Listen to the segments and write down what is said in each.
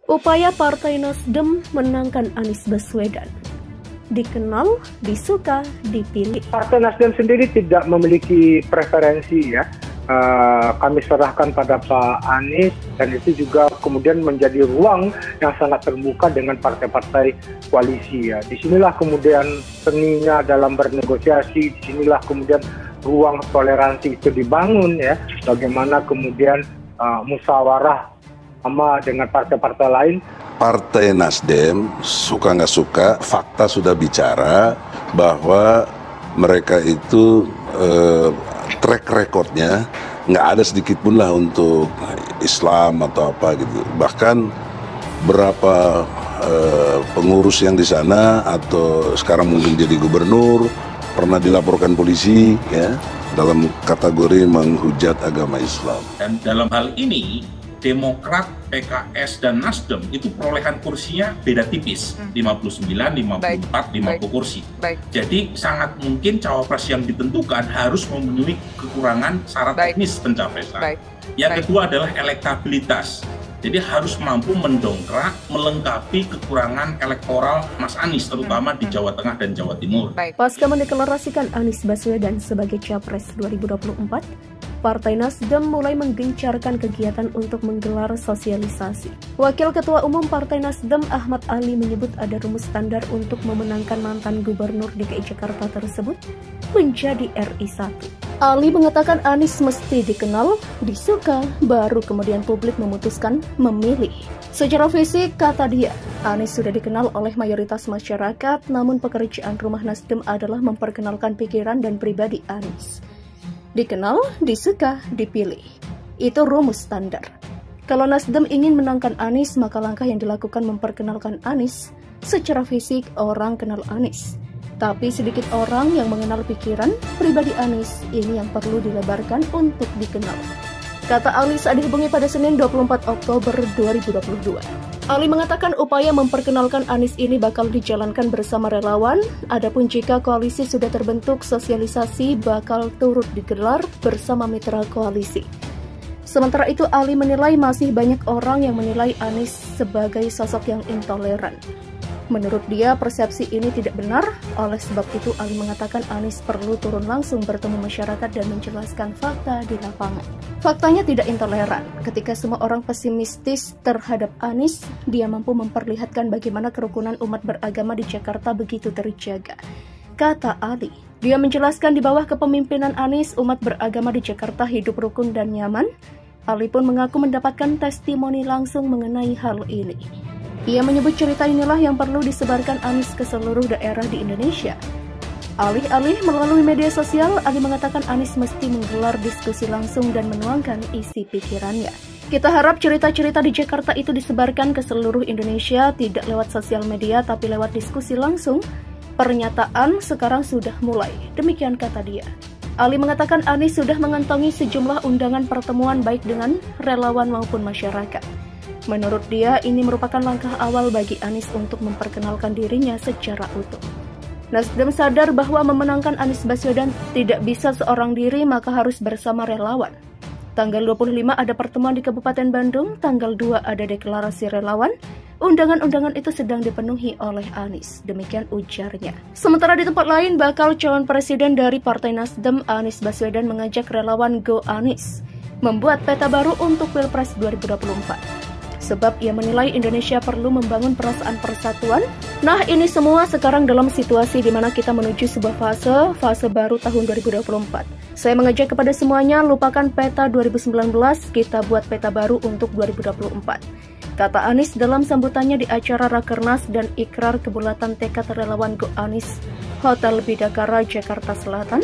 Upaya Partai Nasdem menangkan Anies Baswedan. Dikenal, disuka, dipilih. Partai Nasdem sendiri tidak memiliki preferensi ya. Kami serahkan pada Pak Anies dan itu juga kemudian menjadi ruang yang sangat terbuka dengan partai-partai koalisi ya. Disinilah kemudian seninya dalam bernegosiasi, disinilah kemudian ruang toleransi itu dibangun ya. Bagaimana kemudian musyawarah sama dengan partai-partai lain. Partai Nasdem, suka nggak suka, fakta sudah bicara bahwa mereka itu track recordnya nggak ada sedikit pun lah untuk Islam atau apa gitu. Bahkan berapa pengurus yang di sana atau sekarang mungkin jadi gubernur pernah dilaporkan polisi ya dalam kategori menghujat agama Islam. Dan dalam hal ini Demokrat, PKS, dan Nasdem itu perolehan kursinya beda tipis, 59, 54, 50 kursi. Jadi sangat mungkin cawapres yang ditentukan harus memenuhi kekurangan syarat teknis pencapresan. Yang kedua adalah elektabilitas. Jadi harus mampu mendongkrak, melengkapi kekurangan elektoral Mas Anies, terutama di Jawa Tengah dan Jawa Timur. Pasca mendeklarasikan Anies Baswedan sebagai Capres 2024, Partai Nasdem mulai menggencarkan kegiatan untuk menggelar sosialisasi. Wakil Ketua Umum Partai Nasdem Ahmad Ali menyebut ada rumus standar untuk memenangkan mantan Gubernur DKI Jakarta tersebut menjadi RI1. Ali mengatakan Anies mesti dikenal, disuka, baru kemudian publik memutuskan memilih. Secara fisik, kata dia, Anies sudah dikenal oleh mayoritas masyarakat, namun pekerjaan rumah Nasdem adalah memperkenalkan pikiran dan pribadi Anies. Dikenal, disuka, dipilih. Itu rumus standar. Kalau Nasdem ingin menangkan Anies, maka langkah yang dilakukan memperkenalkan Anies. Secara fisik, orang kenal Anies. Tapi sedikit orang yang mengenal pikiran, pribadi Anies, ini yang perlu dilebarkan untuk dikenal. Kata Ali saat dihubungi pada Senin 24 Oktober 2022. Ali mengatakan upaya memperkenalkan Anies ini bakal dijalankan bersama relawan, adapun jika koalisi sudah terbentuk, sosialisasi bakal turut digelar bersama mitra koalisi. Sementara itu, Ali menilai masih banyak orang yang menilai Anies sebagai sosok yang intoleran. Menurut dia, persepsi ini tidak benar, oleh sebab itu Ali mengatakan Anies perlu turun langsung bertemu masyarakat dan menjelaskan fakta di lapangan. Faktanya tidak intoleran. Ketika semua orang pesimistis terhadap Anies, dia mampu memperlihatkan bagaimana kerukunan umat beragama di Jakarta begitu terjaga. Kata Ali, dia menjelaskan di bawah kepemimpinan Anies, umat beragama di Jakarta hidup rukun dan nyaman. Ali pun mengaku mendapatkan testimoni langsung mengenai hal ini. Ia menyebut cerita inilah yang perlu disebarkan Anies ke seluruh daerah di Indonesia. Alih-alih melalui media sosial, Ali mengatakan Anies mesti menggelar diskusi langsung dan menuangkan isi pikirannya. Kita harap cerita-cerita di Jakarta itu disebarkan ke seluruh Indonesia, tidak lewat sosial media tapi lewat diskusi langsung. Pernyataan sekarang sudah mulai, demikian kata dia. Ali mengatakan Anies sudah mengantongi sejumlah undangan pertemuan baik dengan relawan maupun masyarakat. Menurut dia, ini merupakan langkah awal bagi Anies untuk memperkenalkan dirinya secara utuh. Nasdem sadar bahwa memenangkan Anies Baswedan tidak bisa seorang diri, maka harus bersama relawan. Tanggal 25 ada pertemuan di Kabupaten Bandung, tanggal 2 ada deklarasi relawan. Undangan-undangan itu sedang dipenuhi oleh Anies, demikian ujarnya. Sementara di tempat lain, bakal calon presiden dari Partai Nasdem, Anies Baswedan mengajak relawan Go Anies membuat peta baru untuk Pilpres 2024. Sebab ia menilai Indonesia perlu membangun perasaan persatuan. Nah, ini semua sekarang dalam situasi di mana kita menuju sebuah fase baru tahun 2024. Saya mengajak kepada semuanya, lupakan peta 2019, kita buat peta baru untuk 2024. Kata Anies dalam sambutannya di acara Rakernas dan Ikrar Kebulatan Tekad Relawan Go Anies, Hotel Bidakara, Jakarta Selatan,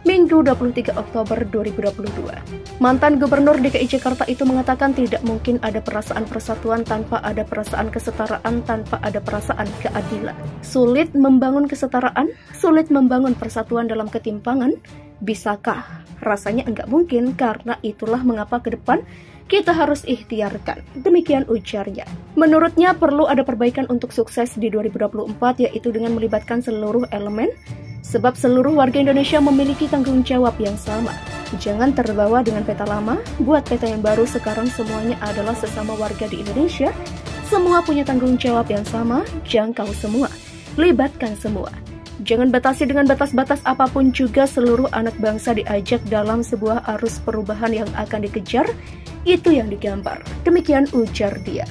Minggu 23 Oktober 2022. Mantan Gubernur DKI Jakarta itu mengatakan tidak mungkin ada perasaan persatuan tanpa ada perasaan kesetaraan, tanpa ada perasaan keadilan. Sulit membangun kesetaraan, sulit membangun persatuan dalam ketimpangan. Bisakah? Rasanya enggak mungkin, karena itulah mengapa ke depan kita harus ikhtiarkan. Demikian ujarnya. Menurutnya perlu ada perbaikan untuk sukses di 2024, yaitu dengan melibatkan seluruh elemen, sebab seluruh warga Indonesia memiliki tanggung jawab yang sama. Jangan terbawa dengan peta lama, buat peta yang baru. Sekarang semuanya adalah sesama warga di Indonesia, Semua punya tanggung jawab yang sama, jangkau semua, libatkan semua. Jangan batasi dengan batas-batas apapun juga seluruh anak bangsa diajak dalam sebuah arus perubahan yang akan dikejar, itu yang digambar. Demikian ujar dia.